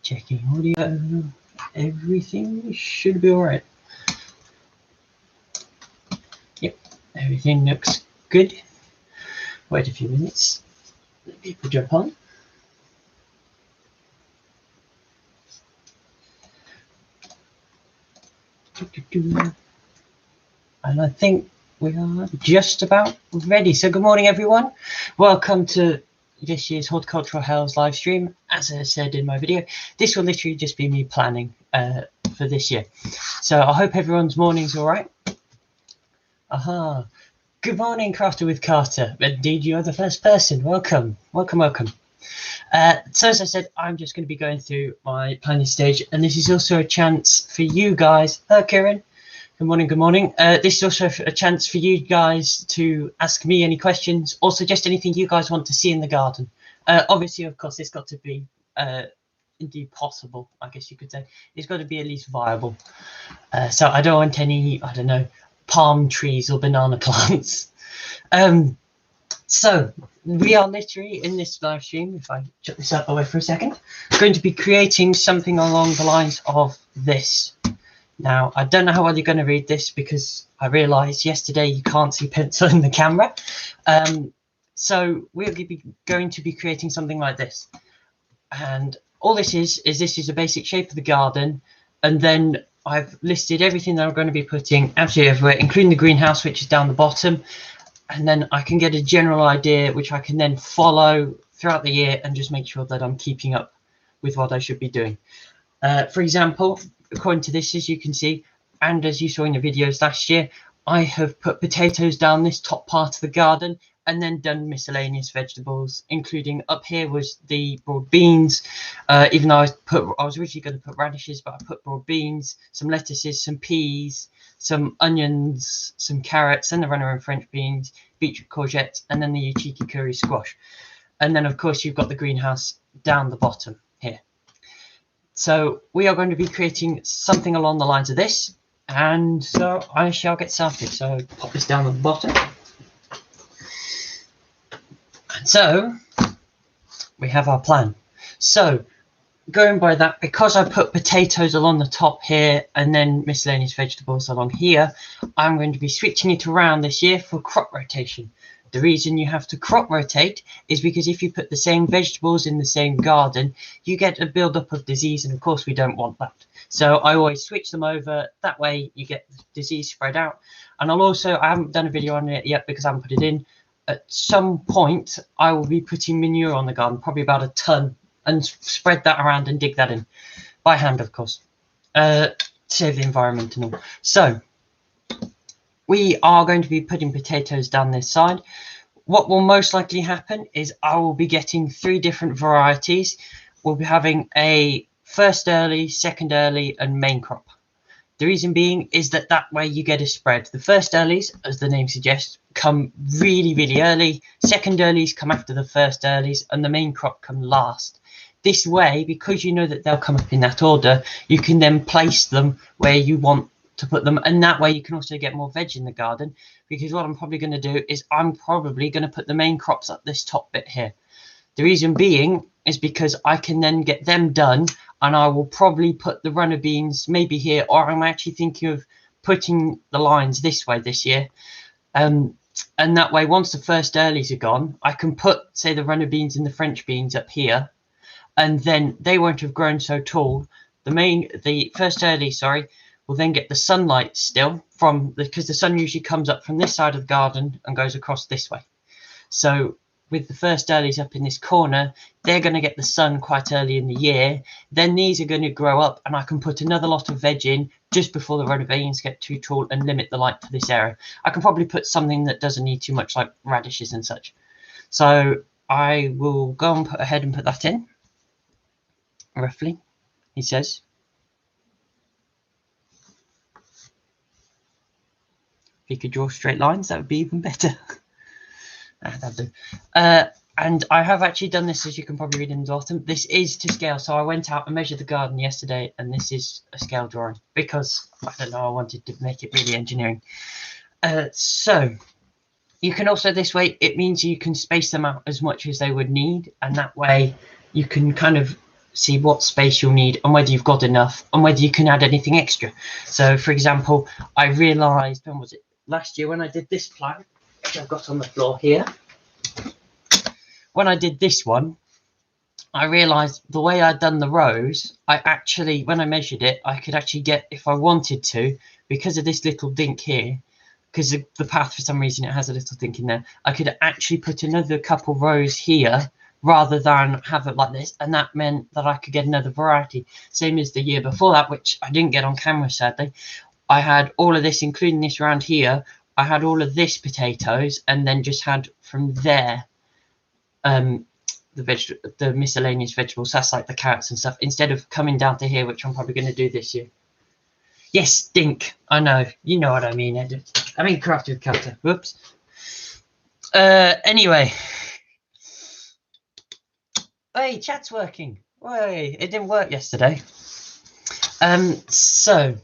Checking audio. Everything should be all right. Yep, everything looks good. Wait a few minutes. Let people jump on. And I think we are just about ready. So good morning, everyone. Welcome to this year's Horticultural Hells live stream. As I said in my video, this will literally just be me planning for this year. So I hope everyone's morning's all right. Aha. Good morning, Crafter with Carter. Indeed, you are the first person. Welcome, welcome, welcome. So as I said, I'm just going to be going through my planning stage, and this is also a chance for you guys. Hello, Kieran. Good morning, good morning. This is also a chance for you guys to ask me any questions or suggest anything you guys want to see in the garden. Obviously, of course, it's got to be indeed possible, I guess you could say. It's got to be at least viable. So I don't want any, I don't know, palm trees or banana plants. So we are literally in this live stream, if I shut this up away for a second, going to be creating something along the lines of this. Now, I don't know how well you're going to read this because I realised yesterday you can't see pencil in the camera. So we're going to be creating something like this. And all this is this is a basic shape of the garden. And then I've listed everything that I'm going to be putting absolutely everywhere, including the greenhouse, which is down the bottom. And then I can get a general idea, which I can then follow throughout the year and just make sure that I'm keeping up with what I should be doing. For example, according to this, as you can see, and as you saw in the videos last year, I have put potatoes down this top part of the garden and then done miscellaneous vegetables, including up here was the broad beans. Even though I was originally going to put radishes, but I put broad beans, some lettuces, some peas, some onions, some carrots, and the runner and French beans, beetroot, courgettes, and then the cheeky curry squash. And then, of course, you've got the greenhouse down the bottom here. So we are going to be creating something along the lines of this, and so I shall get started. So pop this down at the bottom. And so we have our plan. So going by that, because I put potatoes along the top here and then miscellaneous vegetables along here, I'm going to be switching it around this year for crop rotation. The reason you have to crop rotate is because if you put the same vegetables in the same garden, you get a build-up of disease, and of course we don't want that. So I always switch them over. That way you get the disease spread out. And I haven't done a video on it yet because I haven't put it in. At some point, I will be putting manure on the garden, probably about a ton, and spread that around and dig that in by hand, of course, save the environment and all. So we are going to be putting potatoes down this side. What will most likely happen is I will be getting 3 different varieties. We'll be having a first early, second early, and main crop. The reason being is that way you get a spread. The first earlies, as the name suggests, come really, really early. Second earlies come after the first earlies, and the main crop come last. This way, because you know that they'll come up in that order, you can then place them where you want to put them, and that way you can also get more veg in the garden, because what I'm probably going to do is I'm probably going to put the main crops up this top bit here. The reason being is because I can then get them done, and I will probably put the runner beans maybe here, or I'm actually thinking of putting the lines this way this year. And that way, once the first earlies are gone, I can put, say, the runner beans and the French beans up here, and then they won't have grown so tall. The first early, will then get the sunlight still because the sun usually comes up from this side of the garden and goes across this way. So with the first earlies up in this corner, they're going to get the sun quite early in the year. Then these are going to grow up, and I can put another lot of veg in just before the runner beans get too tall and limit the light to this area. I can probably put something that doesn't need too much, like radishes and such. So I will go and put ahead and put that in, roughly, he says. If you could draw straight lines, that would be even better. That'll do. And I have actually done this, as you can probably read in the bottom. This is to scale. So I went out and measured the garden yesterday, and this is a scale drawing because, I don't know, I wanted to make it really engineering. So you can also, this way, it means you can space them out as much as they would need. And that way you can kind of see what space you'll need and whether you've got enough and whether you can add anything extra. So for example, I realized, when was it, last year when I did this plan, which I've got on the floor here. When I did this one, I realized the way I'd done the rows, I actually, when I measured it, I could actually get, if I wanted to, because of this little dink here, because the path, for some reason, it has a little dink in there, I could actually put another couple rows here rather than have it like this, and that meant that I could get another variety. Same as the year before that, which I didn't get on camera, sadly. I had all of this, including this around here. I had all of this potatoes, and then just had from there the miscellaneous vegetables. That's like the carrots and stuff, instead of coming down to here, which I'm probably going to do this year. Yes, dink. I know. You know what I mean, Ed. I mean crafted with cutter. Whoops. Anyway. Hey, chat's working. Way, it didn't work yesterday. So,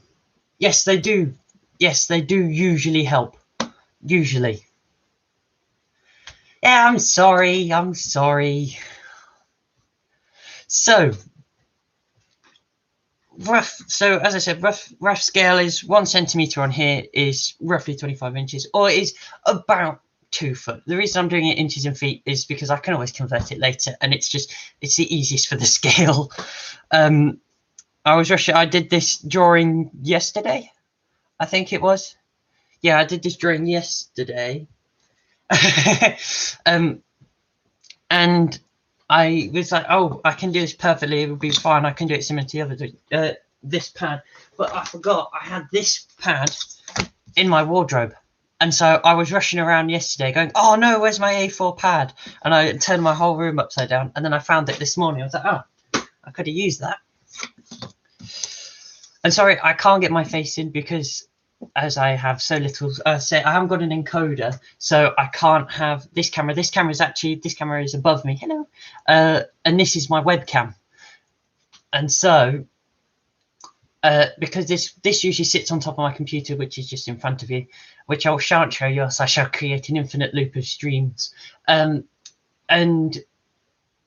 yes, they do. Yes, they do usually help. Usually. Yeah, I'm sorry. I'm sorry. So, rough. So, as I said, rough scale is 1 centimeter on here is roughly 25 inches, or it is about 2 foot. The reason I'm doing it inches and feet is because I can always convert it later, and it's the easiest for the scale. I was rushing. I did this drawing yesterday, I think it was. Yeah, I did this drawing yesterday. And I was like, oh, I can do this perfectly. It would be fine. I can do it similar to the other this pad. But I forgot I had this pad in my wardrobe. And so I was rushing around yesterday going, oh no, where's my A4 pad? And I turned my whole room upside down. And then I found it this morning. I was like, oh, I could have used that. And sorry, I can't get my face in because as I have so little, I haven't got an encoder, so I can't have this camera. This camera is above me. Hello. And this is my webcam. And so, because this usually sits on top of my computer, which is just in front of you, which I shan't show you, else I shall create an infinite loop of streams. And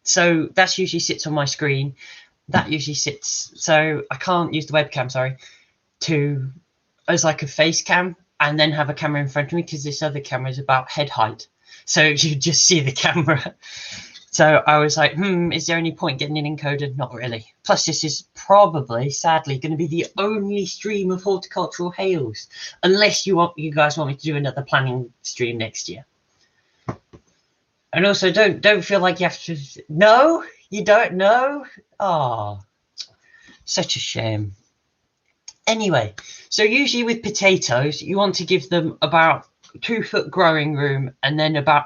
so that usually sits on my screen. That usually sits, so I can't use the webcam, sorry, as like a face cam and then have a camera in front of me, because this other camera is about head height. So you just see the camera. So I was like, is there any point getting it encoded? Not really. Plus, this is probably, sadly, going to be the only stream of horticultural hails, unless you guys want me to do another planning stream next year. And also, don't feel like you have to. No, you don't know. Oh, such a shame. Anyway, so usually with potatoes, you want to give them about 2 foot growing room and then about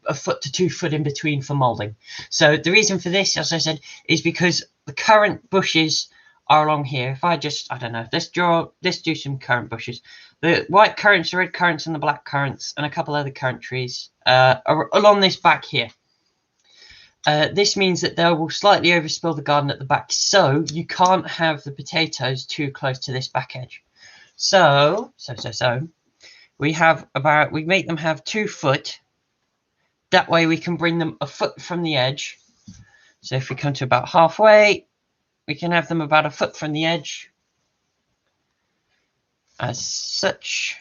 a foot to 2 foot in between for molding. So the reason for this, as I said, is because the current bushes are along here. If I don't know, let's do some currant bushes. The white currants, the red currants, and the black currants, and a couple other currant trees are along this back here. This means that they will slightly overspill the garden at the back, so you can't have the potatoes too close to this back edge. So we make them have 2 foot. That way we can bring them a foot from the edge. So if we come to about halfway, we can have them about a foot from the edge, as such.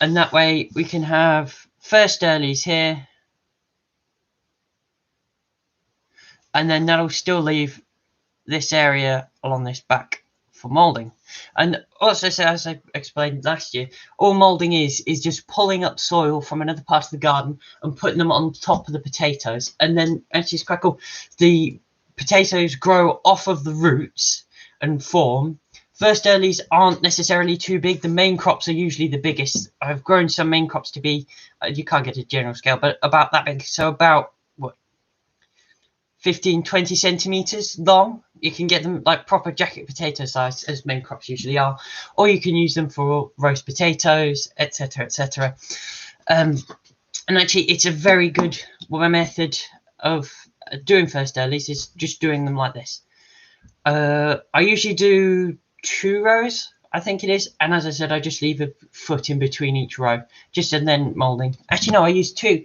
And that way we can have first earlies here. And then that'll still leave this area along this back for molding. And also, as I explained last year, all molding is just pulling up soil from another part of the garden and putting them on top of the potatoes. And then, actually, it's quite cool, the potatoes grow off of the roots and form. First earlies aren't necessarily too big. The main crops are usually the biggest. I've grown some main crops to be, you can't get a general scale, but about that big. So about 15-20 centimeters long. You can get them like proper jacket potato size, as main crops usually are, or you can use them for roast potatoes, etc., etc. And actually, it's a very good method of doing first earlies, is just doing them like this. I usually do 2 rows, I think it is, and as I said, I just leave a foot in between each row, and then molding. Actually, no, I use 2.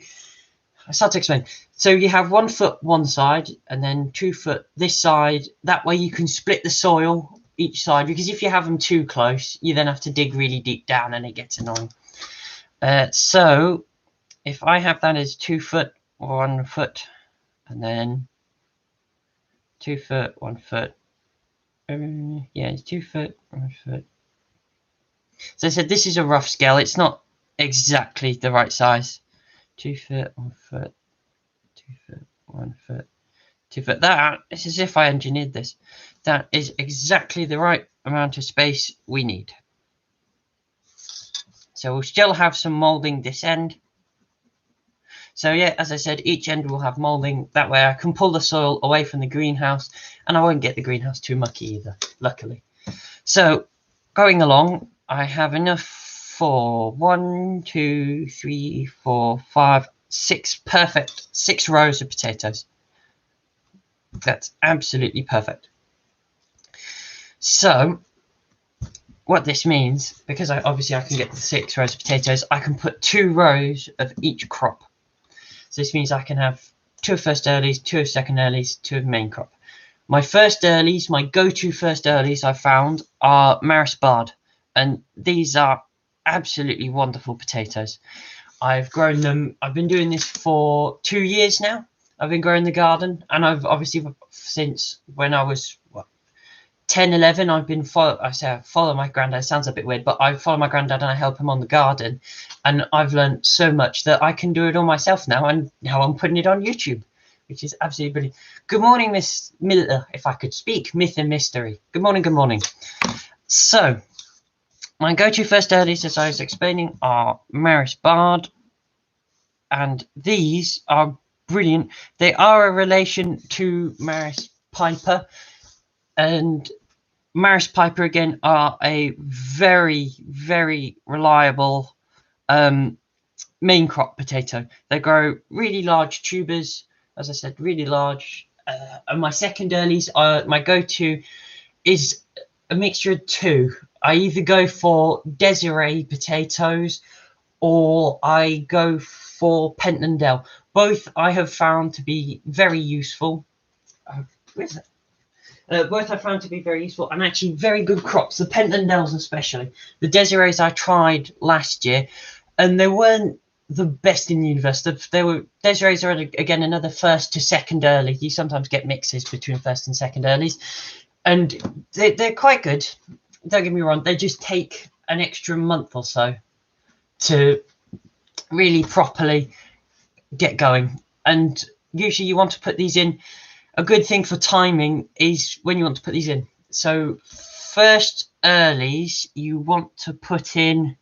I start to explain. So you have 1 foot one side and then 2 foot this side. That way you can split the soil each side, because if you have them too close, you then have to dig really deep down and it gets annoying. So if I have that as 2 foot, 1 foot, and then 2 foot, 1 foot. Yeah, it's 2 foot, 1 foot. So I said this is a rough scale. It's not exactly the right size. 2 foot, 1 foot, 2 foot, 1 foot, 2 foot. That is as if I engineered this. That is exactly the right amount of space we need. So we'll still have some molding this end. So yeah, as I said, each end will have molding. That way I can pull the soil away from the greenhouse and I won't get the greenhouse too mucky either, luckily. So going along, I have enough for 1, 2, 3, 4, 5, 6 perfect 6 rows of potatoes. That's absolutely perfect. So what this means, because obviously I can get the 6 rows of potatoes, I can put 2 rows of each crop. So this means I can have 2 of first earlies, 2 of second earlies, 2 of main crop. My first earlies, my go-to first earlies I found are Maris Bard, and these are absolutely wonderful potatoes. I've grown them. I've been doing this for 2 years now. I've been growing the garden, and I've obviously since when I was 10, 11, I've been I follow my granddad. It sounds a bit weird, but I follow my granddad and I help him on the garden, and I've learned so much that I can do it all myself now, and now I'm putting it on YouTube, which is absolutely brilliant. Good morning, Miss Miller, if I could speak, myth and mystery. Good morning, good morning. So my go-to first earlies, as I was explaining, are Maris Bard, and these are brilliant. They are a relation to Maris Piper, and Maris Piper again are a very, very reliable main crop potato. They grow really large tubers, as I said, really large. And my second earlies are my go-to is a mixture of 2. I either go for Desiree potatoes or I go for Pentlandale. Both I have found to be very useful. Where's that? Both I found to be very useful and actually very good crops. The Pentlandales especially. The Desirees I tried last year, and they weren't the best in the universe. They were Desirees are again another first to second early. You sometimes get mixes between first and second earlies, and they're quite good. Don't get me wrong. They just take an extra month or so to really properly get going, and usually you want to put these in. A good thing for timing is when you want to put these in. So first earlies you want to put in,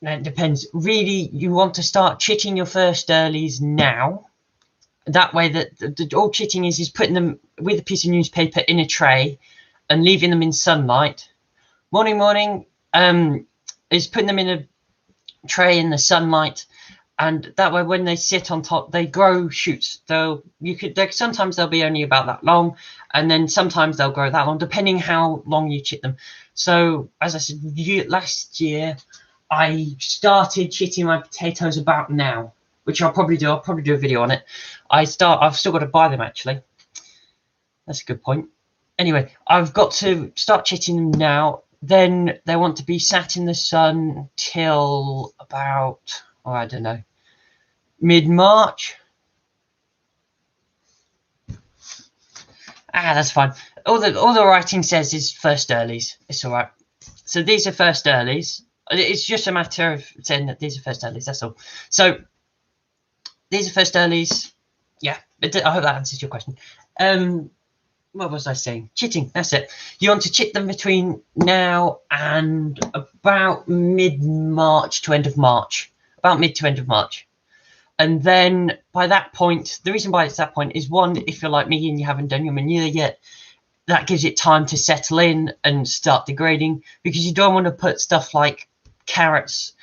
it depends really, you want to start chitting your first earlies now. That way that all chitting is putting them with a piece of newspaper in a tray and leaving them in sunlight. Morning is putting them in a tray in the sunlight, and that way when they sit on top they grow shoots. Sometimes they'll be only about that long, and then sometimes they'll grow that long depending how long you chit them. So as I said, last year I started chitting my potatoes about now, which I'll probably do a video on it. I've still got to buy them actually. That's a good point. Anyway, I've got to start chitting them now. Then they want to be sat in the sun till about, I don't know, mid-March. That's fine. All the writing says is first earlies. It's all right. So these are first earlies. It's just a matter of saying that these are first earlies. That's all. So these are first earlies. Yeah, I hope that answers your question. What was I saying? Chitting. That's it. You want to chit them between now and about mid-March to end of March. About mid to end of March. And then by that point, the reason why it's that point is, one, if you're like me and you haven't done your manure yet, that gives it time to settle in and start degrading, because you don't want to put stuff like carrots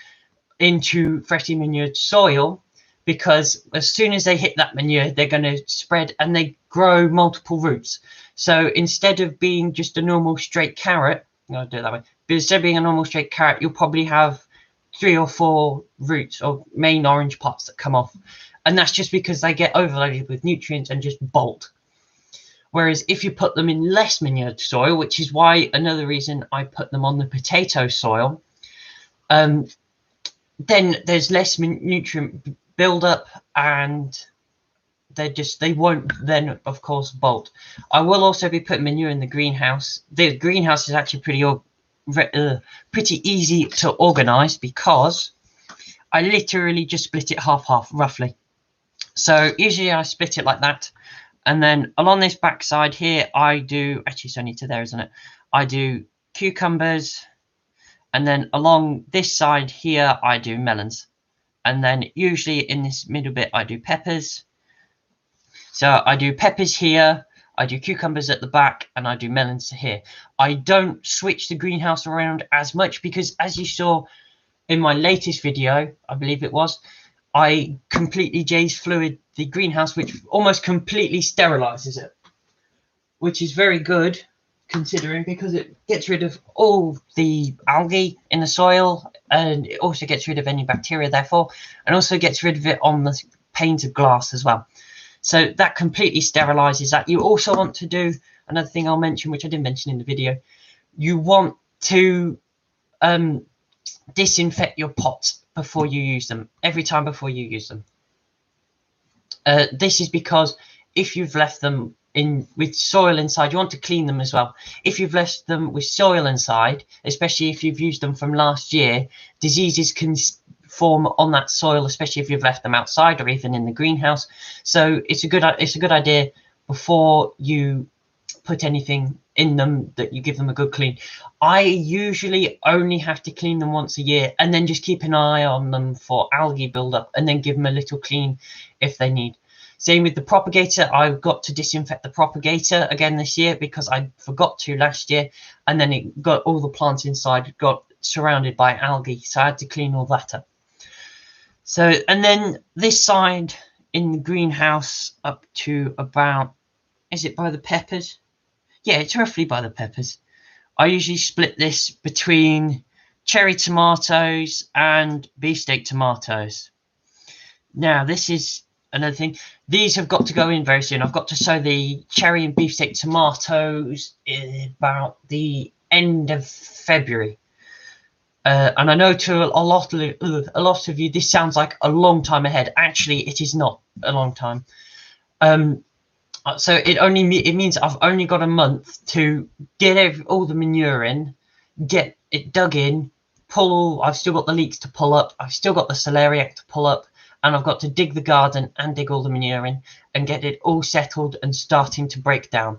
into freshly manured soil, because as soon as they hit that manure, they're going to spread and they grow multiple roots. So instead of being just a normal straight carrot, I'll do it that way, but instead of being a normal straight carrot, you'll probably have 3 or 4 roots or main orange pots that come off. and that's just because they get overloaded with nutrients and just bolt. Whereas if you put them in less manured soil, which is why another reason I put them on the potato soil, then there's less nutrient buildup, and they won't then, of course, bolt. I will also be putting manure in the greenhouse. The greenhouse is actually pretty easy to organize, because I literally just split it half roughly. So usually I split it like that, and then along this back side here I do, actually it's only to there, isn't it? I do cucumbers, and then along this side here I do melons, and then usually in this middle bit I do peppers. So I do peppers here, I do cucumbers at the back, and I do melons here. I don't switch the greenhouse around as much, because as you saw in my latest video, I believe it was, I completely J's fluid the greenhouse, which almost completely sterilizes it, which is very good considering, because it gets rid of all the algae in the soil, and it also gets rid of any bacteria therefore, and also gets rid of it on the panes of glass as well. So that completely sterilizes that. You also want to do another thing I'll mention, which I didn't mention in the video. You want to disinfect your pots before you use them, every time before you use them. This is because if you've left them in with soil inside, you want to clean them as well. If you've left them with soil inside, especially if you've used them from last year, diseases can form on that soil, especially if you've left them outside or even in the greenhouse. So it's a good idea before you put anything in them that you give them a good clean. I usually only have to clean them once a year, and then just keep an eye on them for algae buildup, and then give them a little clean if they need. Same with the propagator. I've got to disinfect the propagator again this year because I forgot to last year, and then it got all the plants inside got surrounded by algae, so I had to clean all that up. So, and then this side in the greenhouse up to about, is it by the peppers? Yeah, it's roughly by the peppers. I usually split this between cherry tomatoes and beefsteak tomatoes. Now, this is another thing. These have got to go in very soon. I've got to sow the cherry and beefsteak tomatoes about the end of February. And I know to a lot of you this sounds like a long time ahead. Actually, it is not a long time. So it means I've only got a month to get all the manure in, get it dug in, I've still got the leeks to pull up, I've still got the celeriac to pull up, and I've got to dig the garden and dig all the manure in and get it all settled and starting to break down.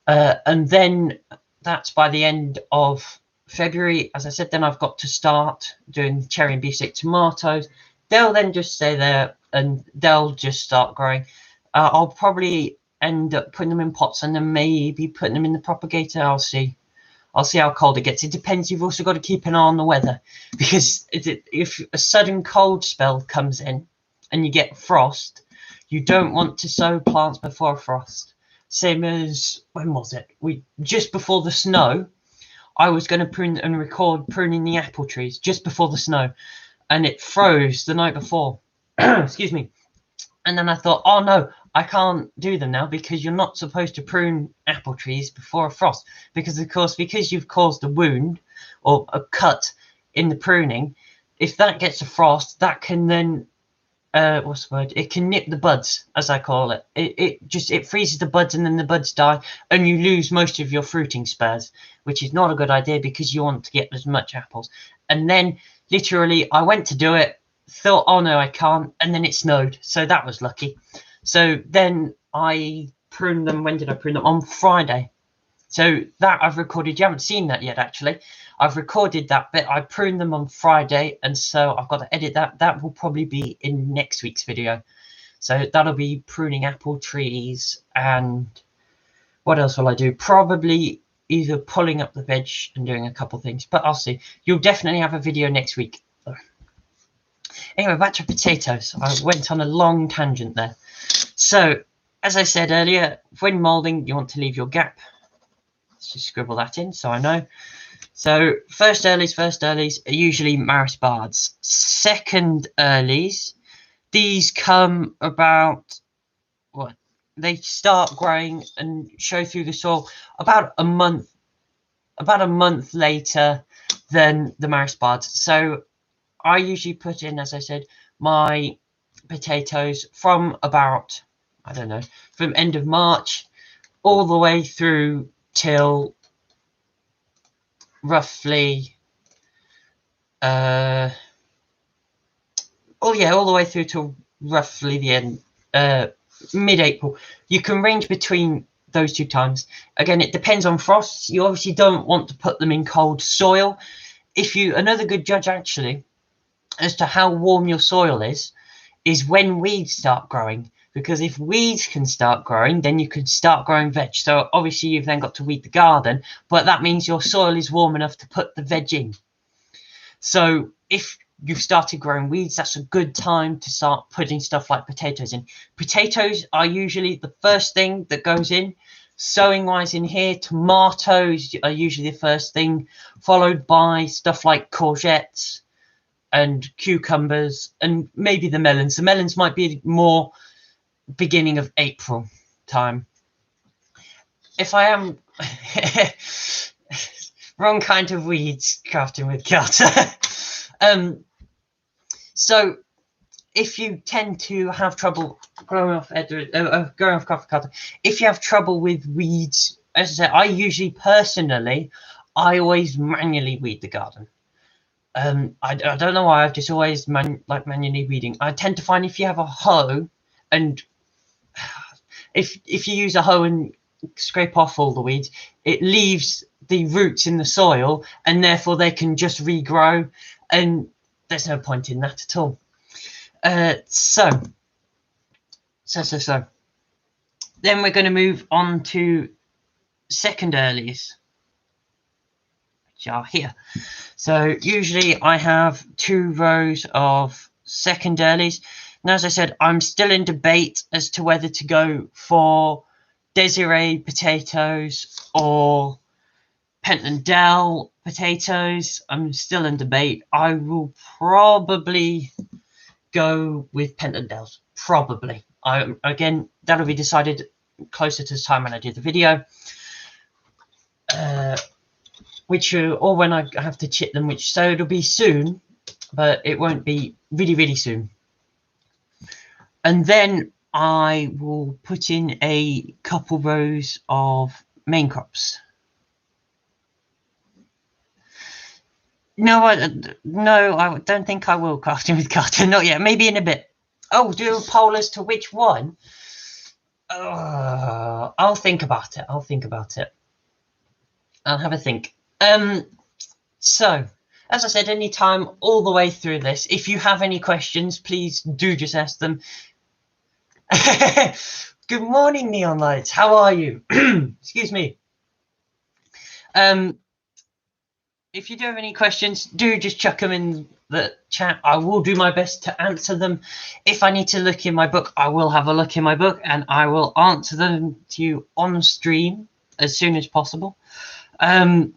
And then that's by the end of February. As I said, then I've got to start doing cherry and beefsteak tomatoes. They'll then just stay there and they'll just start growing. I'll probably end up putting them in pots and then maybe putting them in the propagator. I'll see how cold it gets. It depends. You've also got to keep an eye on the weather, because if a sudden cold spell comes in and you get frost, you don't want to sow plants before frost. Same as, when was it? Just before the snow, I was going to prune and record pruning the apple trees just before the snow, and it froze the night before. Excuse me. And then I thought, oh no, I can't do them now, because you're not supposed to prune apple trees before a frost, because of course, because you've caused a wound or a cut in the pruning, if that gets a frost, that can then what's the word? It can nip the buds, as I call it. It freezes the buds, and then the buds die, and you lose most of your fruiting spurs, which is not a good idea because you want to get as much apples. And then literally, I went to do it, thought, oh no, I can't, and then it snowed, so that was lucky. So then I pruned them. When did I prune them? On Friday. So that I've recorded. You haven't seen that yet, actually. I've recorded that bit. I pruned them on Friday, and so I've got to edit that. That will probably be in next week's video. So that'll be pruning apple trees, and what else will I do? Probably either pulling up the veg and doing a couple things, but I'll see. You'll definitely have a video next week. Anyway, back to potatoes. I went on a long tangent there. So, as I said earlier, when moulding, you want to leave your gap. Let's just scribble that in so I know. So, first earlies are usually Maris Bards. Second earlies these come about, what, they start growing and show through the soil about a month later than the Maris buds. So I usually put in, as I said, my potatoes from about, I don't know, from end of March all the way through till roughly all the way through to roughly the end, mid-April. You can range between those two times. Again, it depends on frosts. You obviously don't want to put them in cold soil. Another good judge actually as to how warm your soil is when weeds start growing. Because if weeds can start growing, then you can start growing veg. So obviously you've then got to weed the garden, but that means your soil is warm enough to put the veg in. So if you've started growing weeds, that's a good time to start putting stuff like potatoes in. Potatoes are usually the first thing that goes in. Sowing wise in here, tomatoes are usually the first thing, followed by stuff like courgettes and cucumbers and maybe the melons. The melons might be more beginning of April time. If I am wrong kind of weeds, crafting with Carter. So if you tend to have trouble growing off Carter, if you have trouble with weeds, as I said, I usually personally, I always manually weed the garden. I don't know why, I've just always manually weeding. I tend to find if you have a hoe, and if you use a hoe and scrape off all the weeds, it leaves the roots in the soil, and therefore they can just regrow, and there's no point in that at all. So then we're going to move on to second earlies, which are here. So usually I have 2 rows of second earlies. Now, as I said, I'm still in debate as to whether to go for Desiree potatoes or Pentland Dell potatoes. I'm still in debate. I will probably go with Pentland Dells. Probably. Again, that'll be decided closer to the time when I do the video. Or when I have to chip them, so it'll be soon, but it won't be really, really soon. And then I will put in a couple rows of main crops. No, I don't think I will crafting with Carter. Not yet. Maybe in a bit. Oh, do a poll as to which one? I'll think about it. I'll have a think. So, as I said, anytime all the way through this, if you have any questions, please do just ask them. Good morning, Neon Lights. How are you? Excuse me. If you do have any questions, do just chuck them in the chat. I will do my best to answer them. If I need to look in my book, I will have a look in my book, and I will answer them to you on stream as soon as possible. And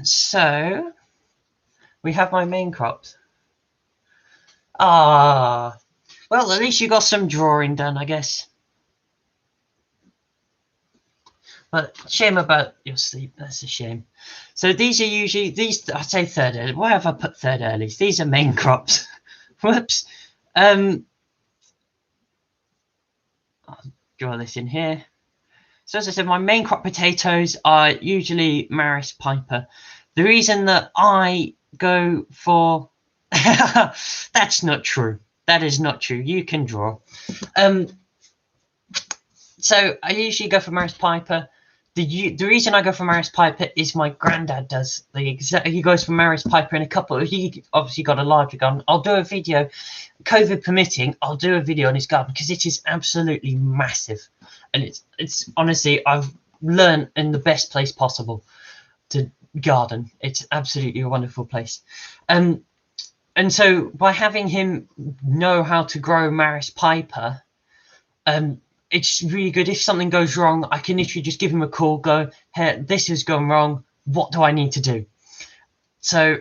so we have my main crops. Well, at least you got some drawing done, I guess. But shame about your sleep. That's a shame. So these are usually, I say third early. Why have I put third earlies? These are main crops. Whoops. I'll draw this in here. So as I said, my main crop potatoes are usually Maris Piper. The reason that I go for that's not true. That is not true. You can draw. So I usually go for Maris Piper. The reason I go for Maris Piper is my granddad does he goes for Maris Piper in a couple. He obviously got a larger garden. I'll do a video, COVID permitting. I'll do a video on his garden because it is absolutely massive, and it's honestly, I've learned in the best place possible to garden. It's absolutely a wonderful place, and so by having him know how to grow Maris Piper, it's really good. If something goes wrong, I can literally just give him a call, go, hey, this has gone wrong. What do I need to do? So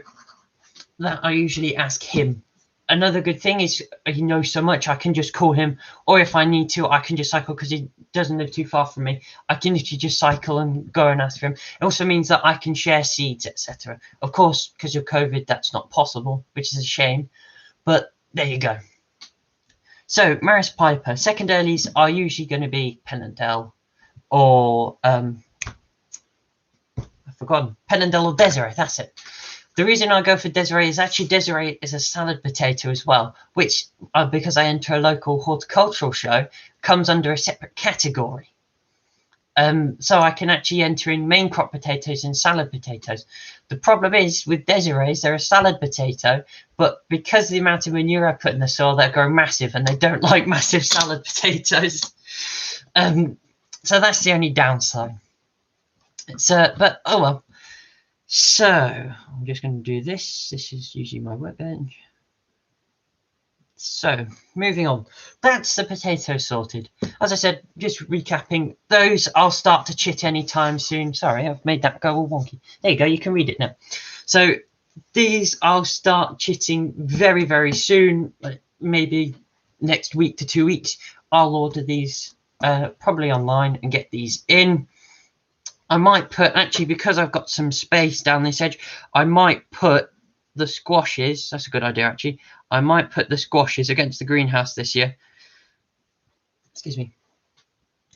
that I usually ask him another good thing is he knows so much. I can just call him, or if I need to, I can just cycle because he doesn't live too far from me. I can literally just cycle and go and ask for him. It also means that I can share seeds, etc. Of course, because of COVID, that's not possible, which is a shame. But there you go. So Maris Piper, second earlies are usually going to be Penandel or I've forgotten, Penandel or Desiree. That's it. The reason I go for Desiree is actually Desiree is a salad potato as well, which, because I enter a local horticultural show, comes under a separate category. So I can actually enter in main crop potatoes and salad potatoes. The problem is with Desirees, they're a salad potato, but because of the amount of manure I put in the soil, they grow massive, and they don't like massive salad potatoes. So that's the only downside. But oh well. So I'm just going to do this. This is usually my workbench. So moving on, that's the potato sorted. As I said, just recapping those, I'll start to chit anytime soon. Sorry, I've made that go all wonky. There you go, you can read it now. So these I'll start chitting very, very soon, like maybe next week to 2 weeks. I'll order these probably online and get these in. I might put, actually, because I've got some space down this edge, I might put the squashes. That's a good idea, actually. I might put the squashes against the greenhouse this year. Excuse me.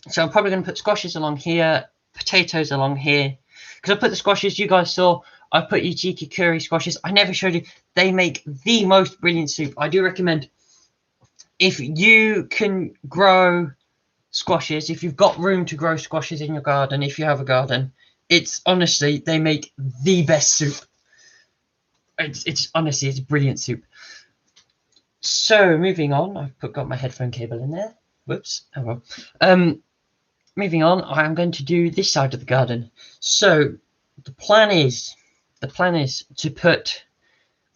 So I'm probably going to put squashes along here, potatoes along here. Because I put the squashes, you guys saw, I put Yuchiki curry squashes. I never showed you. They make the most brilliant soup. I do recommend, if you can grow squashes, if you've got room to grow squashes in your garden, if you have a garden, it's honestly, they make the best soup. It's honestly, it's brilliant soup. So moving on, I've got my headphone cable in there. Whoops. Oh well. Moving on, I'm going to do this side of the garden. So the plan is to put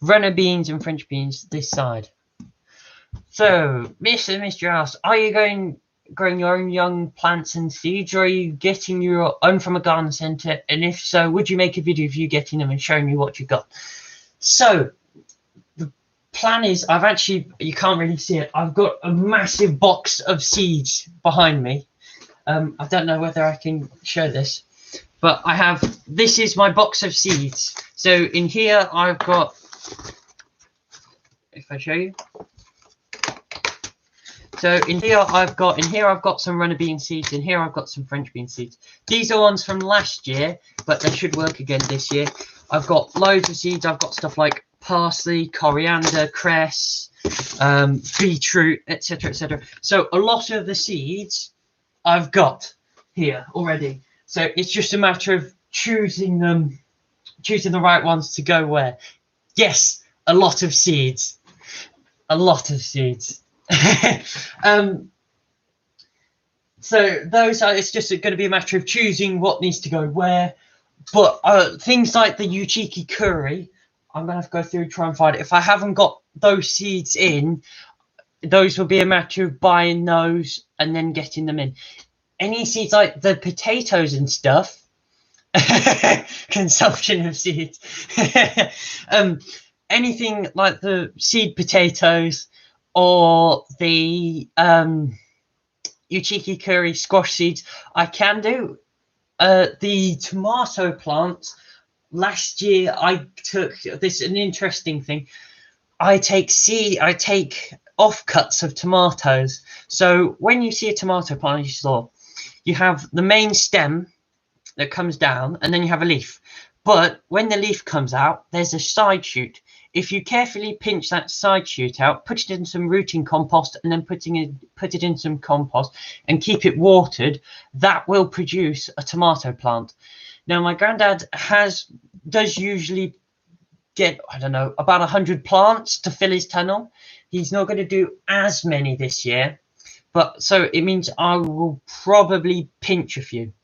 runner beans and French beans this side. So Mr. House, are you growing your own young plants and seeds, or are you getting your own from a garden centre? And if so, would you make a video of you getting them and showing me what you got? So the plan is, I've actually, you can't really see it, I've got a massive box of seeds behind me. I don't know whether I can show this, but I have, this is my box of seeds. So in here I've got, if I show you, so in here I've got some runner bean seeds. In here I've got some French bean seeds. These are ones from last year, but they should work again this year. I've got loads of seeds. I've got stuff like parsley, coriander, cress, beetroot, etc., etc. So a lot of the seeds I've got here already. So it's just a matter of choosing the right ones to go where. Yes, a lot of seeds. A lot of seeds. So those are, it's just going to be a matter of choosing what needs to go where. But things like the Yuchiki curry, I'm going to have to go through and try and find it. If I haven't got those seeds in, those will be a matter of buying those and then getting them in. Any seeds like the potatoes and stuff, consumption of seeds, anything like the seed potatoes or the Yuchiki curry squash seeds, I can do. The tomato plants, last year I took this, an interesting thing. I take offcuts of tomatoes. So when you see a tomato plant, you saw, you have the main stem that comes down, and then you have a leaf. But when the leaf comes out, there's a side shoot. If you carefully pinch that side shoot out, put it in some rooting compost, and then put it in some compost and keep it watered, that will produce a tomato plant. Now, my granddad does usually get, I don't know, about 100 plants to fill his tunnel. He's not going to do as many this year, but so it means I will probably pinch a few.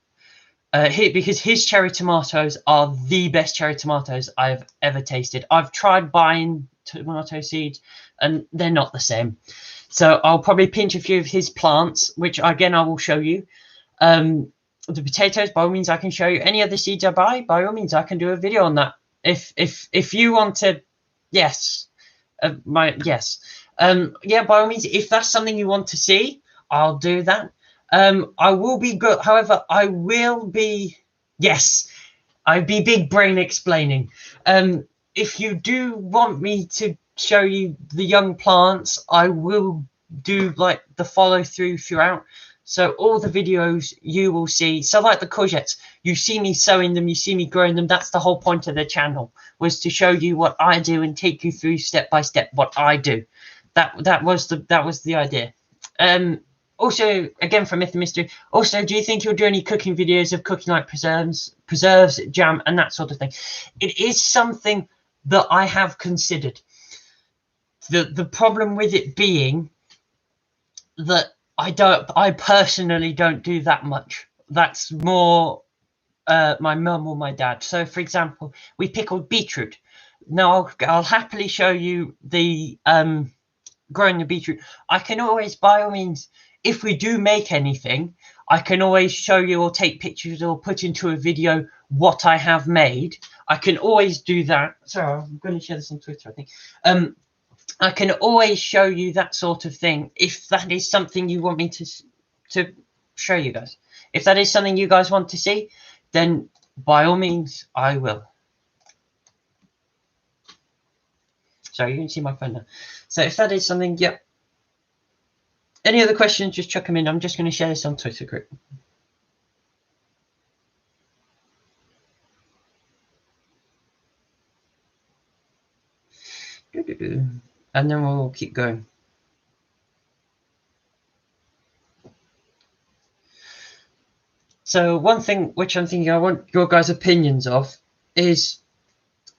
Because his cherry tomatoes are the best cherry tomatoes I've ever tasted. I've tried buying tomato seeds and they're not the same. So I'll probably pinch a few of his plants, which again I will show you. The potatoes, by all means, I can show you. Any other seeds I buy, by all means, I can do a video on that. If you want to, yes. Yeah, by all means, if that's something you want to see, I'll do that. I will be good. However, I will be, yes, I'd be big brain explaining. If you do want me to show you the young plants, I will do like the follow through throughout. So all the videos you will see, so like the courgettes, you see me sowing them, you see me growing them. That's the whole point of the channel, was to show you what I do and take you through step by step what I do. That was the idea. Also, again, from Myth and Mystery, also, do you think you'll do any cooking videos of cooking like preserves, jam, and that sort of thing? It is something that I have considered. The problem with it being that I personally don't do that much. That's more my mum or my dad. So, for example, we pickled beetroot. Now, I'll happily show you the growing the beetroot. I can always, by all means, if we do make anything, I can always show you or take pictures or put into a video what I have made. I can always do that. Sorry, I'm going to share this on Twitter, I think. I can always show you that sort of thing if that is something you want me to show you guys. If that is something you guys want to see, then by all means, I will. So you can see my phone now. So if that is something, yep. Any other questions, just chuck them in. I'm just going to share this on Twitter group. And then we'll keep going. So one thing which I'm thinking I want your guys' opinions of is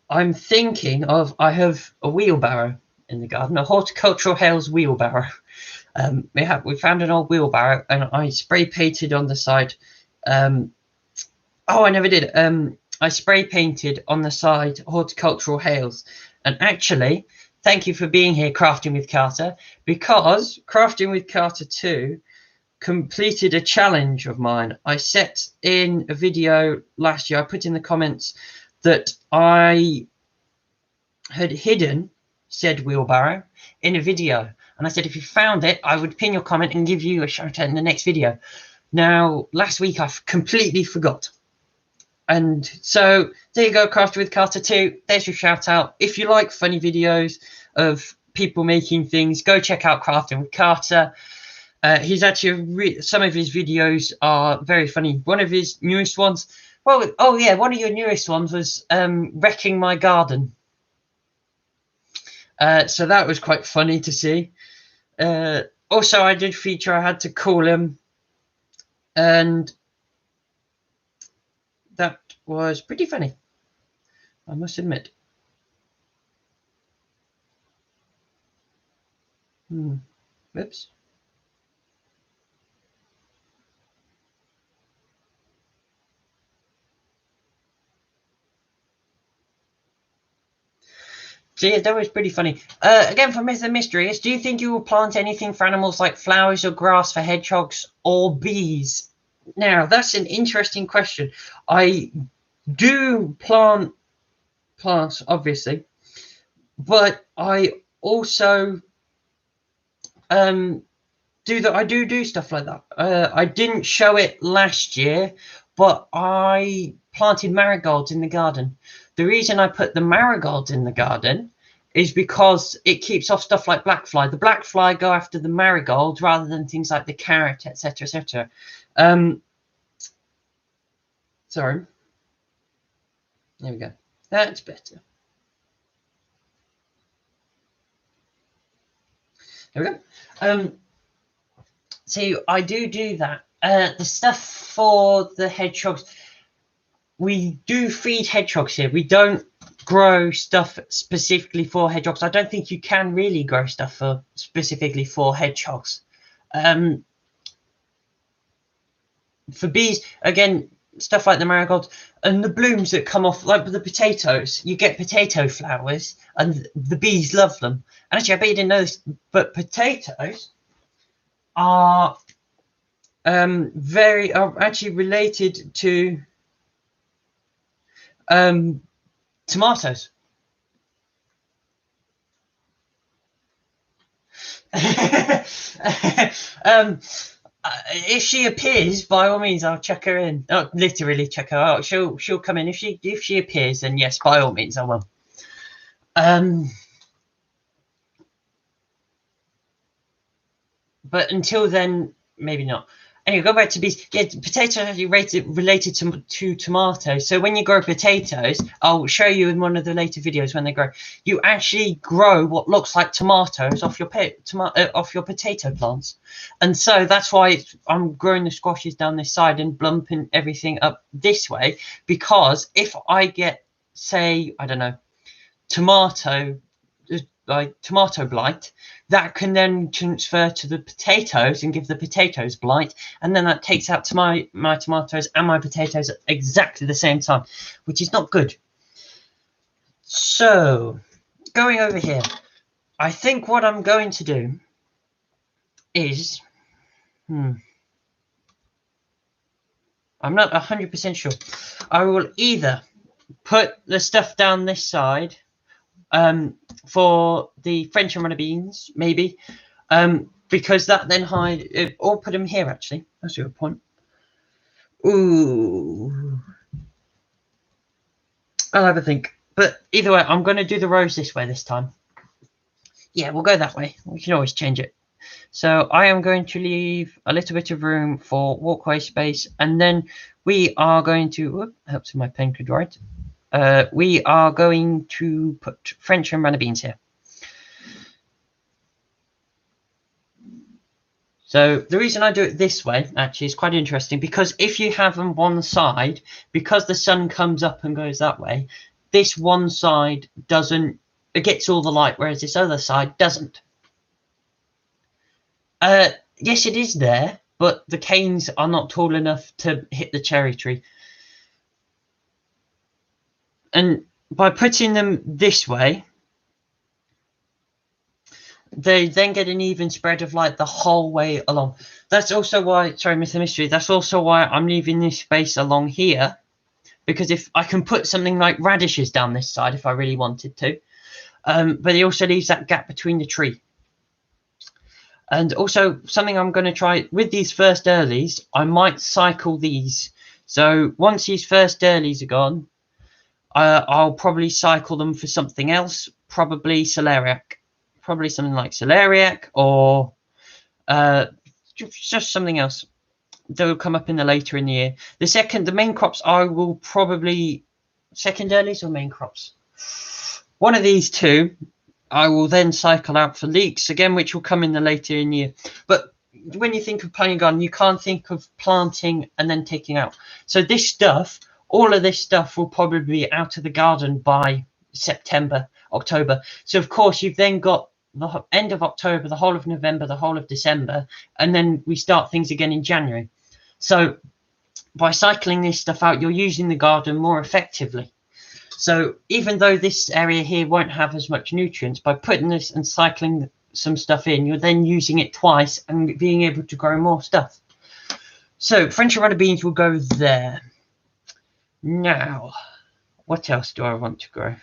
I'm thinking of, I have a wheelbarrow in the garden, a Horticultural Hales wheelbarrow. We found an old wheelbarrow and I spray painted on the side. Oh, I never did. I spray painted on the side Horticultural Hales. And actually, thank you for being here, Crafting with Carter, because Crafting with Carter 2 completed a challenge of mine. I set in a video last year, I put in the comments that I had hidden said wheelbarrow in a video. And I said, if you found it, I would pin your comment and give you a shout out in the next video. Now, last week, I completely forgot. And so there you go, Crafted with Carter 2. There's your shout out. If you like funny videos of people making things, go check out Crafting with Carter. He's actually, some of his videos are very funny. One of his newest ones, well, oh yeah, one of your newest ones was wrecking my garden. So that was quite funny to see. Also, I did feature I had to call him, and that was pretty funny, I must admit. Whoops. So yeah, that was pretty funny. Again, from Myth and Mysteries, do you think you will plant anything for animals like flowers or grass for hedgehogs or bees? Now, that's an interesting question. I do plant plants, obviously, but I also do stuff like that. I didn't show it last year, but I planted marigolds in the garden. The reason I put the marigolds in the garden is because it keeps off stuff like black fly. The black fly go after the marigolds rather than things like the carrot, etc., etc. Sorry. There we go. That's better. There we go. So I do that. The stuff for the hedgehogs, we do feed hedgehogs here. We don't grow stuff specifically for hedgehogs. I don't think you can really grow stuff specifically for hedgehogs. For bees, again, stuff like the marigolds and the blooms that come off, like the potatoes, you get potato flowers and the bees love them. And actually, I bet you didn't know this, but potatoes are actually related to tomatoes. If she appears, by all means, I'll check her in. Not literally check her out. She'll come in. If she appears, then yes, by all means, I will. But until then, maybe not. Anyway, go back to bees. Yeah, potatoes are actually related to tomatoes. So when you grow potatoes, I'll show you in one of the later videos when they grow. You actually grow what looks like tomatoes off your potato plants, and so that's why I'm growing the squashes down this side and blumping everything up this way. Because if I get, say, I don't know, tomato blight, that can then transfer to the potatoes and give the potatoes blight, and then that takes out to my tomatoes and my potatoes at exactly the same time, which is not good. So going over here, I think what I'm going to do is I'm not 100% sure. I will either put the stuff down this side for the French and runner beans, maybe, because that then hide, or put them here. Actually, that's a good point. Ooh, I'll have a think. But either way, I'm going to do the rows this way this time. Yeah, we'll go that way. We can always change it. So I am going to leave a little bit of room for walkway space, and then we are going to. Helps if my pen could write. We are going to put French and runner beans here. So the reason I do it this way actually is quite interesting, because if you have on one side, because the sun comes up and goes that way, this one side doesn't, it gets all the light, whereas this other side doesn't. Yes, it is there, but the canes are not tall enough to hit the cherry tree. And by putting them this way, they then get an even spread of light the whole way along. That's also why, sorry, Mr. Mystery, that's also why I'm leaving this space along here, because if I can put something like radishes down this side if I really wanted to, but it also leaves that gap between the tree. And also something I'm going to try with these first earlies, I might cycle these. So once these first earlies are gone, I'll probably cycle them for something else, probably celeriac. Probably something like celeriac, or just something else that will come up in the later in the year. The main crops I will probably second earlies or main crops. One of these two I will then cycle out for leeks again, which will come in the later in the year. But when you think of planting a garden, you can't think of planting and then taking out. So this stuff, all of this stuff will probably be out of the garden by September, October. So of course you've then got the end of October, the whole of November, the whole of December, and then we start things again in January. So by cycling this stuff out, you're using the garden more effectively. So even though this area here won't have as much nutrients, by putting this and cycling some stuff in, you're then using it twice and being able to grow more stuff. So French and runner beans will go there. Now, what else do I want to grow?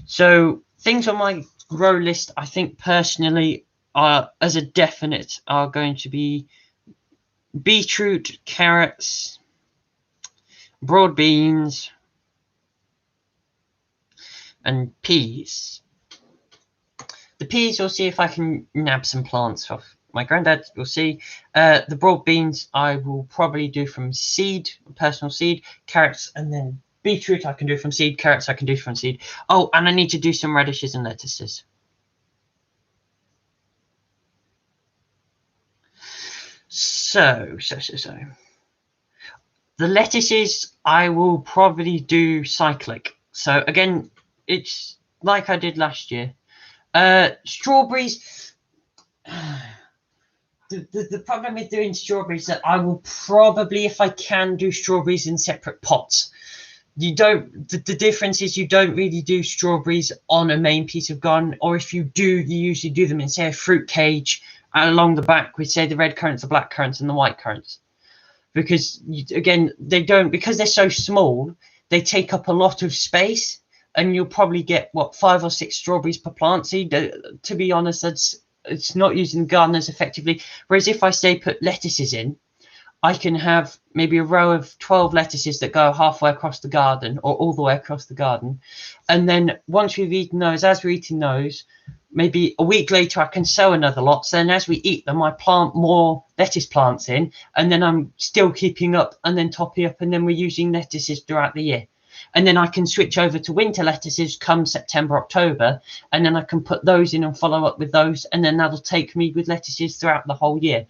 So things on my grow list, I think personally, are as a definite are going to be beetroot, carrots, broad beans, and peas. The peas, we'll see if I can nab some plants off my granddad. We'll see. The broad beans I will probably do from seed, personal seed. Carrots, and then beetroot I can do from seed. Carrots I can do from seed. Oh, and I need to do some radishes and lettuces. So. The lettuces I will probably do cyclic. So again, it's like I did last year. Strawberries. The problem with doing strawberries is that I will probably, if I can, do strawberries in separate pots. You don't. The difference is you don't really do strawberries on a main piece of garden, or if you do, you usually do them in, say, a fruit cage along the back with, say, the red currants, the black currants, and the white currants. Because again, they don't, because they're so small, they take up a lot of space, and you'll probably get what 5 or 6 strawberries per plant. So to be honest, that's it's not using the garden as effectively. Whereas if I say put lettuces in, I can have maybe a row of 12 lettuces that go halfway across the garden or all the way across the garden. And then once we've eaten those, as we're eating those, maybe a week later I can sow another lot. So then as we eat them, I plant more lettuce plants in, and then I'm still keeping up and then topping up, and then we're using lettuces throughout the year. And then I can switch over to winter lettuces come September, October, and then I can put those in and follow up with those, and then that'll take me with lettuces throughout the whole year.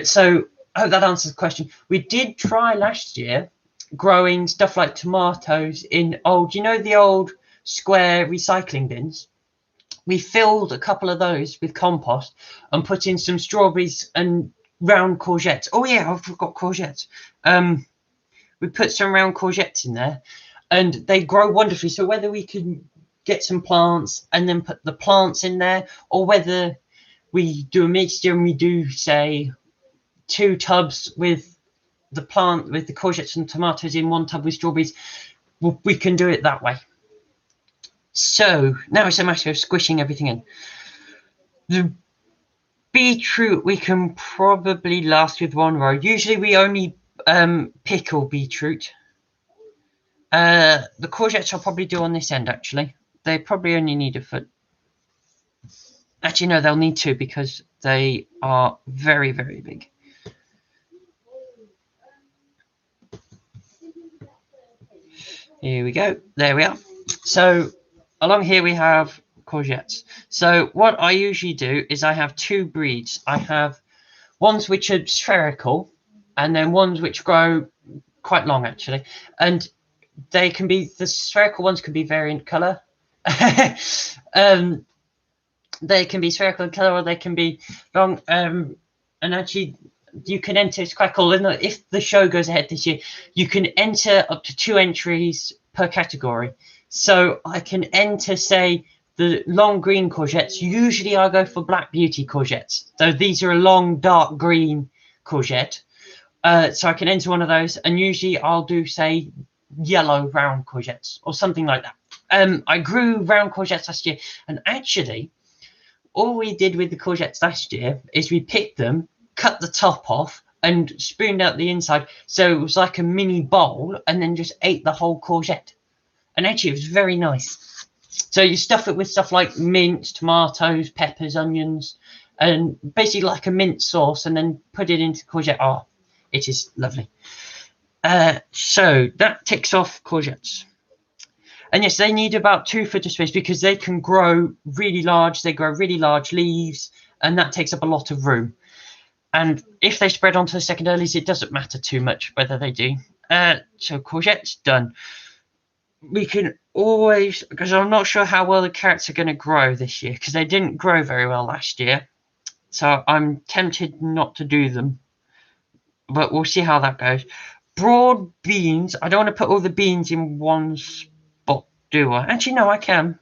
So I hope that answers the question. We did try last year growing stuff like tomatoes in old, you know, the old square recycling bins. We filled a couple of those with compost and put in some strawberries and round courgettes. Oh yeah, I forgot courgettes. We put some round courgettes in there, and they grow wonderfully. So whether we can get some plants and then put the plants in there, or whether we do a mixture and we do, say, 2 tubs with the plant with the courgettes and tomatoes in 1 tub with strawberries, we can do it that way. So now it's a matter of squishing everything in. The beetroot we can probably last with 1 row. Usually we only pickle beetroot. The courgettes I'll probably do on this end, actually. They probably only need a foot. Actually, no, they'll need 2 because they are very, very big. Here we go. There we are. So along here we have courgettes. So what I usually do is I have 2 breeds. I have ones which are spherical, and then ones which grow quite long, actually. And they can be, the spherical ones can be variant colour. They can be spherical in colour, or they can be long. And actually, you can enter, it's quite cool. If the show goes ahead this year, you can enter up to 2 entries per category. So I can enter, say, the long green courgettes. Usually I go for Black Beauty courgettes. So these are a long dark green courgette. So I can enter one of those, and usually I'll do, say, yellow round courgettes or something like that. I grew round courgettes last year, and actually all we did with the courgettes last year is we picked them, cut the top off, and spooned out the inside, so it was like a mini bowl, and then just ate the whole courgette. And actually it was very nice. So you stuff it with stuff like mint, tomatoes, peppers, onions, and basically like a mint sauce, and then put it into courgette. Oh, it is lovely. So that ticks off courgettes. And yes, they need about 2 foot of space because they can grow really large. They grow really large leaves, and that takes up a lot of room. And if they spread onto the secondaries, it doesn't matter too much whether they do. So courgettes done. We can always, because I'm not sure how well the carrots are going to grow this year, because they didn't grow very well last year. So I'm tempted not to do them, but we'll see how that goes. Broad beans. I don't want to put all the beans in one spot, do I? Actually, no, I can.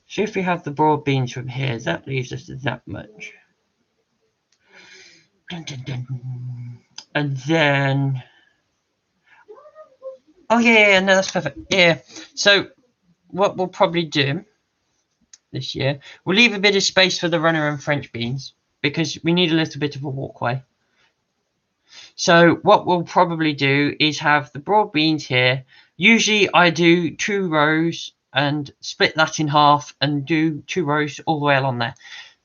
See if we have the broad beans from here. That leaves us that much. Dun, dun, dun. And then, oh yeah, no, that's perfect. Yeah. So what we'll probably do this year, we'll leave a bit of space for the runner and French beans because we need a little bit of a walkway. So what we'll probably do is have the broad beans here. Usually I do 2 rows and split that in half and do 2 rows all the way along there.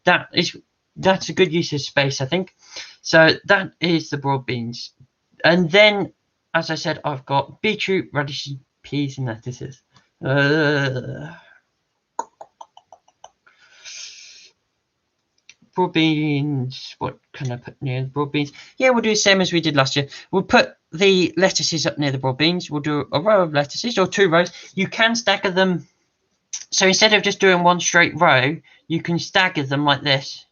That's a good use of space, I think. So that is the broad beans. And then, as I said, I've got beetroot, radish, peas, and lettuces. Broad beans. What can I put near the broad beans? Yeah, we'll do the same as we did last year. We'll put the lettuces up near the broad beans. We'll do a row of lettuces or 2 rows. You can stagger them. So instead of just doing 1 straight row, you can stagger them like this,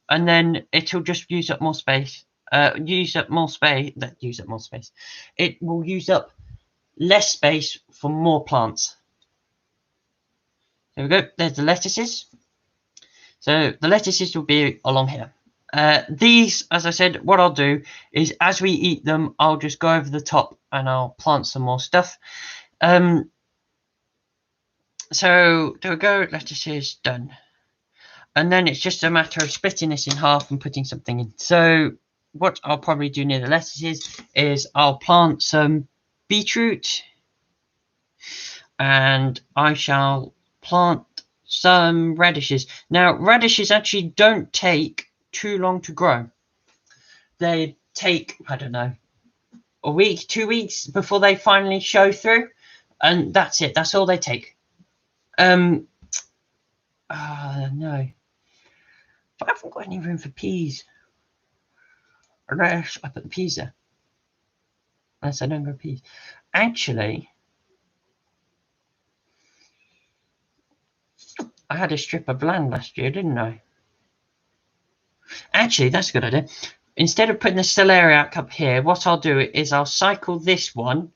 and then it'll just use up more space. It will use up less space for more plants. There we go. There's the lettuces. So the lettuces will be along here. These, as I said, what I'll do is as we eat them, I'll just go over the top and I'll plant some more stuff. So there we go. Lettuce is done. And then it's just a matter of splitting this in half and putting something in. So what I'll probably do near the lettuces is I'll plant some beetroot, and I shall plant some radishes. Now, radishes actually don't take too long to grow. They take, I don't know, a week, 2 weeks before they finally show through, and that's it. That's all they take. No, but I haven't got any room for peas. Unless I put the peas there. Unless I don't go peas. Actually, I had a strip of land last year, didn't I? Actually, that's a good idea. Instead of putting the celeriac up here, what I'll do is I'll cycle this one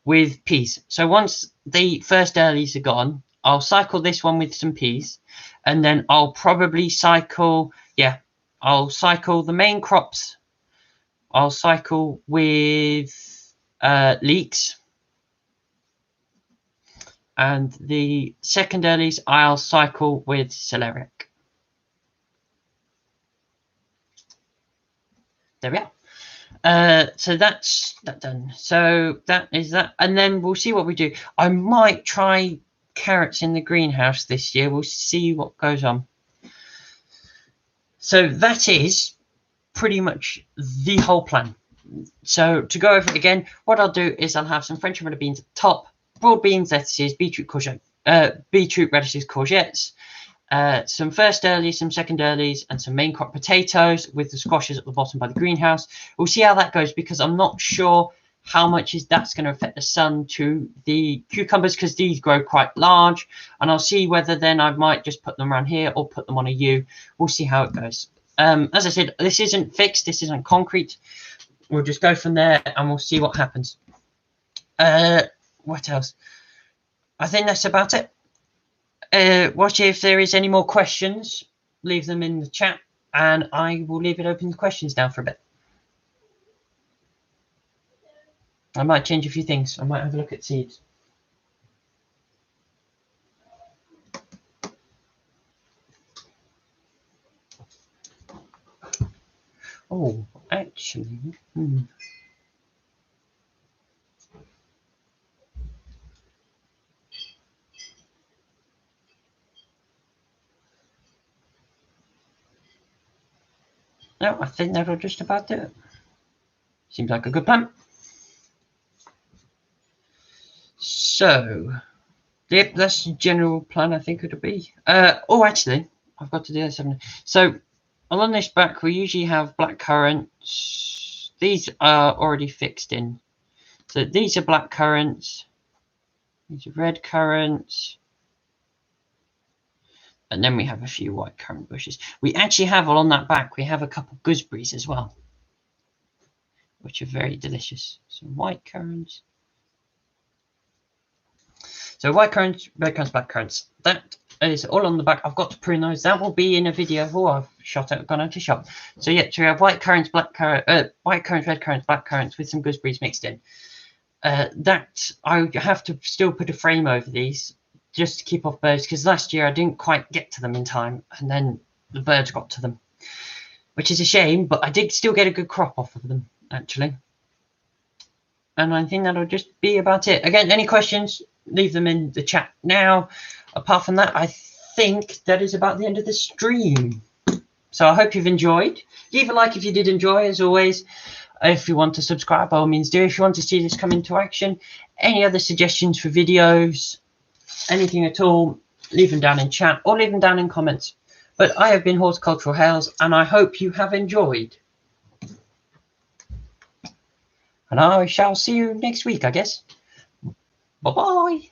with peas. So once the first earlies are gone, I'll cycle this one with some peas, and then I'll probably cycle, I'll cycle the main crops. I'll cycle with leeks, and the second earlies I'll cycle with celeriac. There we are. So that's that done. So that is that, and then we'll see what we do. I might try carrots in the greenhouse this year. We'll see what goes on. So that is pretty much the whole plan. So to go over it again, what I'll do is I'll have some French vanilla beans at the top, broad beans, lettuces, beetroot, radishes, courgettes, some first earlies, some second earlies, and some main crop potatoes with the squashes at the bottom by the greenhouse. We'll see how that goes, because I'm not sure how much that's going to affect the sun to the cucumbers, because these grow quite large, and I'll see whether then I might just put them around here or put them on a U. We'll see how it goes. As I said, this isn't fixed, this isn't concrete. We'll just go from there and we'll see what happens. What else? I think that's about it. Watch if there is any more questions, leave them in the chat, and I will leave it open to questions down for a bit. I might change a few things. I might have a look at seeds. Oh, actually, no, I think that'll just about do it. Seems like a good plan. So, yep, that's the general plan, I think it'll be. Oh, actually, I've got to do this. So, along this back, we usually have black currants. These are already fixed in. So, these are black currants. These are red currants. And then we have a few white currant bushes. We actually have, along that back, we have a couple of gooseberries as well, which are very delicious. So, white currants. So white currants, red currants, black currants. That is all on the back. I've got to prune those. That will be in a video. Oh, I've gone out to shop. So yeah, so we have white currants, white currants, red currants, black currants with some gooseberries mixed in. That I have to still put a frame over these just to keep off birds, because last year I didn't quite get to them in time, and then the birds got to them, which is a shame. But I did still get a good crop off of them actually. And I think that'll just be about it. Again, any questions, leave them in the chat now. Apart from that, I think that is about the end of the stream. So I hope you've enjoyed. Leave a like if you did enjoy, as always. If you want to subscribe, by all means do. If you want to see this come into action, any other suggestions for videos, anything at all, leave them down in chat or leave them down in comments. But I have been Horticultural Hales, and I hope you have enjoyed. And I shall see you next week, I guess. Bye-bye.